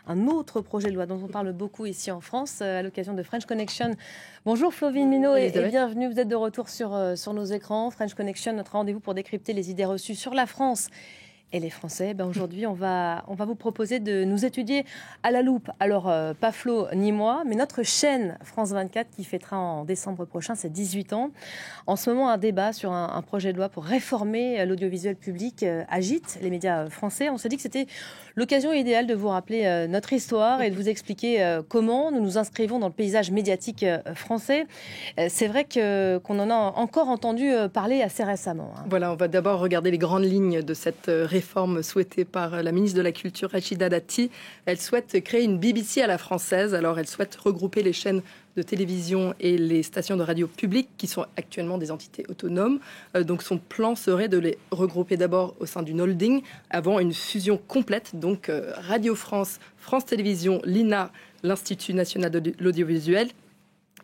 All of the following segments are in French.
un autre projet de loi dont on parle beaucoup ici en France à l'occasion de French Connection. Bonjour Flovie Minot et bienvenue. Vous êtes de retour sur nos écrans. French Connection, notre rendez-vous pour décrypter les idées reçues sur la France et les Français. Aujourd'hui, on va vous proposer de nous étudier à la loupe. Alors, pas Flo ni moi, mais notre chaîne France 24 qui fêtera en décembre prochain ses 18 ans. En ce moment, un débat sur un projet de loi pour réformer l'audiovisuel public agite les médias français. On s'est dit que c'était l'occasion idéale de vous rappeler notre histoire et de vous expliquer comment nous nous inscrivons dans le paysage médiatique français. C'est vrai qu'on en a encore entendu parler assez récemment. Voilà, on va d'abord regarder les grandes lignes de cette réforme souhaitée par la ministre de la Culture, Rachida Dati. Elle souhaite créer une BBC à la française. Alors, elle souhaite regrouper les chaînes de télévision et les stations de radio publiques qui sont actuellement des entités autonomes. Donc, son plan serait de les regrouper d'abord au sein d'une holding avant une fusion complète. Donc, Radio France, France Télévisions, l'INA, l'Institut national de l'audiovisuel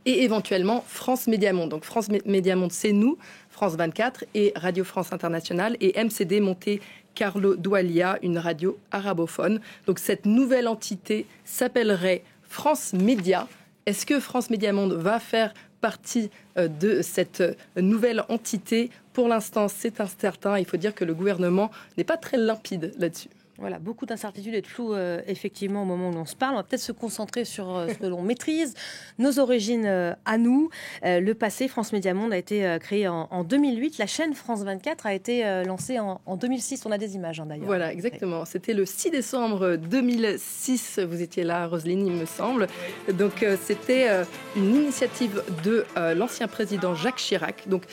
et éventuellement France Média Monde. Donc, France Média Monde, c'est nous, France 24 et Radio France Internationale et MCD Monte Carlo Doualia, une radio arabophone. Donc cette nouvelle entité s'appellerait France Média. Est-ce que France Média Monde va faire partie de cette nouvelle entité? Pour l'instant, c'est incertain. Il faut dire que le gouvernement n'est pas très limpide là-dessus. Voilà, beaucoup d'incertitudes et de flou, effectivement, au moment où l'on se parle. On va peut-être se concentrer sur ce que l'on maîtrise, nos origines à nous. Le passé, France Média Monde a été créé en 2008. La chaîne France 24 a été lancée en 2006. On a des images, d'ailleurs. Voilà, exactement. C'était le 6 décembre 2006. Vous étiez là, Roselyne, il me semble. Donc, c'était une initiative de l'ancien président Jacques Chirac. Donc,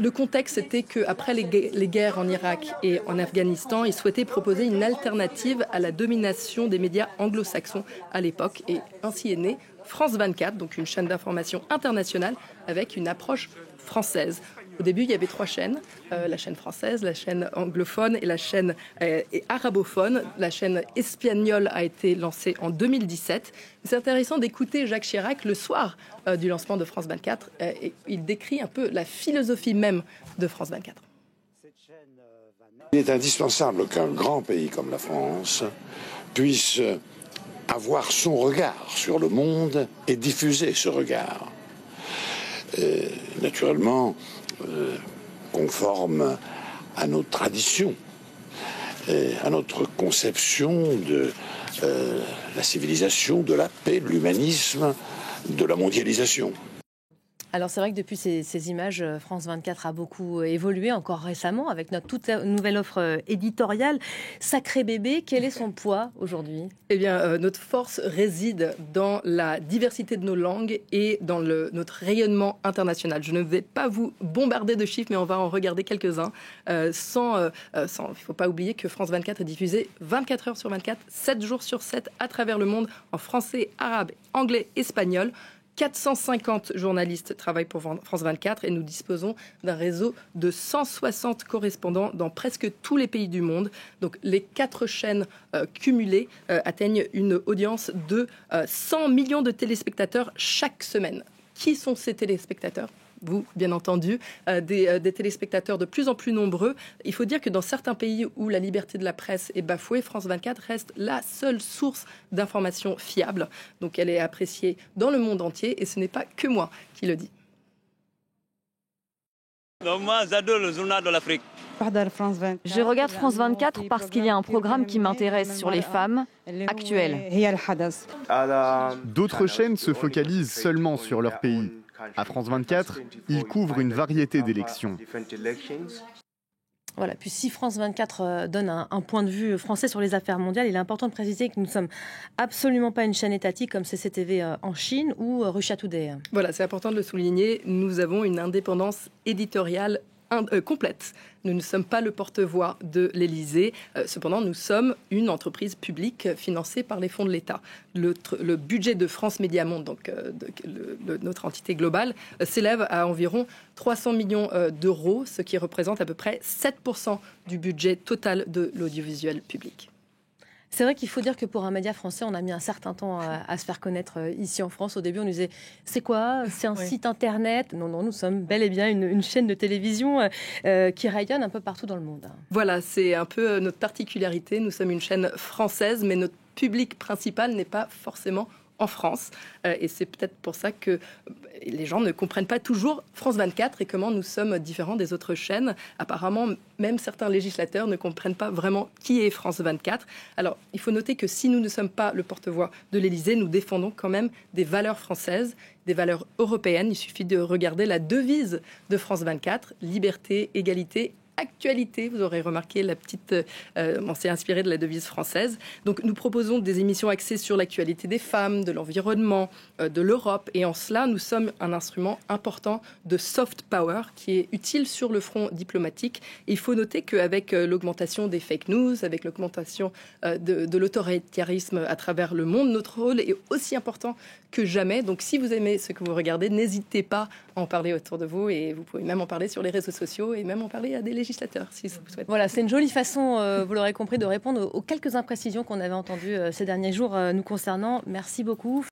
le contexte, c'était qu'après les guerres en Irak et en Afghanistan, ils souhaitaient proposer une alternative à la domination des médias anglo-saxons à l'époque. Et ainsi est née France 24, donc une chaîne d'information internationale avec une approche française. Au début, il y avait 3 chaînes, la chaîne française, la chaîne anglophone et la chaîne arabophone. La chaîne espagnole a été lancée en 2017. C'est intéressant d'écouter Jacques Chirac le soir du lancement de France 24. Et il décrit un peu la philosophie même de France 24. Il est indispensable qu'un grand pays comme la France puisse avoir son regard sur le monde et diffuser ce regard. Naturellement, conforme à nos traditions, à notre conception de la civilisation, de la paix, de l'humanisme, de la mondialisation. Alors c'est vrai que depuis ces images, France 24 a beaucoup évolué, encore récemment, avec notre toute nouvelle offre éditoriale. Sacré bébé, quel est son poids aujourd'hui ? Eh bien, notre force réside dans la diversité de nos langues et dans notre rayonnement international. Je ne vais pas vous bombarder de chiffres, mais on va en regarder quelques-uns. Il ne faut pas oublier que France 24 est diffusée 24 heures sur 24, 7 jours sur 7, à travers le monde, en français, arabe, anglais, espagnol. 450 journalistes travaillent pour France 24 et nous disposons d'un réseau de 160 correspondants dans presque tous les pays du monde. Donc les 4 chaînes cumulées atteignent une audience de 100 millions de téléspectateurs chaque semaine. Qui sont ces téléspectateurs ? Vous, bien entendu, des téléspectateurs de plus en plus nombreux. Il faut dire que dans certains pays où la liberté de la presse est bafouée, France 24 reste la seule source d'information fiable. Donc elle est appréciée dans le monde entier et ce n'est pas que moi qui le dis. Moi, j'adore le journal de l'Afrique. Je regarde France 24 parce qu'il y a un programme qui m'intéresse sur les femmes actuelles. D'autres chaînes se focalisent seulement sur leur pays. À France 24, ils couvrent une variété d'élections. Voilà, puis si France 24 donne un point de vue français sur les affaires mondiales, il est important de préciser que nous ne sommes absolument pas une chaîne étatique comme CCTV en Chine ou Russia Today. Voilà, c'est important de le souligner. Nous avons une indépendance éditoriale complète. Nous ne sommes pas le porte-voix de l'Élysée. Cependant, nous sommes une entreprise publique financée par les fonds de l'État. Le budget de France Média Monde, donc notre entité globale, s'élève à environ 300 millions d'euros, ce qui représente à peu près 7% du budget total de l'audiovisuel public. C'est vrai qu'il faut dire que pour un média français, on a mis un certain temps à se faire connaître ici en France. Au début, on nous disait « c'est quoi ? C'est un site internet ?» Non, nous sommes bel et bien une chaîne de télévision qui rayonne un peu partout dans le monde. Voilà, c'est un peu notre particularité. Nous sommes une chaîne française, mais notre public principal n'est pas forcément en France. Et c'est peut-être pour ça que les gens ne comprennent pas toujours France 24 et comment nous sommes différents des autres chaînes. Apparemment, même certains législateurs ne comprennent pas vraiment qui est France 24. Alors, il faut noter que si nous ne sommes pas le porte-voix de l'Élysée, nous défendons quand même des valeurs françaises, des valeurs européennes. Il suffit de regarder la devise de France 24, liberté, égalité, actualité. Vous aurez remarqué on s'est inspiré de la devise française. Donc nous proposons des émissions axées sur l'actualité des femmes, de l'environnement, de l'Europe. Et en cela, nous sommes un instrument important de soft power qui est utile sur le front diplomatique. Et il faut noter qu'avec l'augmentation des fake news, avec l'augmentation de l'autoritarisme à travers le monde, notre rôle est aussi important que jamais. Donc si vous aimez ce que vous regardez, n'hésitez pas à en parler autour de vous. Et vous pouvez même en parler sur les réseaux sociaux et même en parler à des législateurs, si ça vous souhaite. Voilà, c'est une jolie façon, vous l'aurez compris, de répondre aux quelques imprécisions qu'on avait entendues ces derniers jours nous concernant. Merci beaucoup.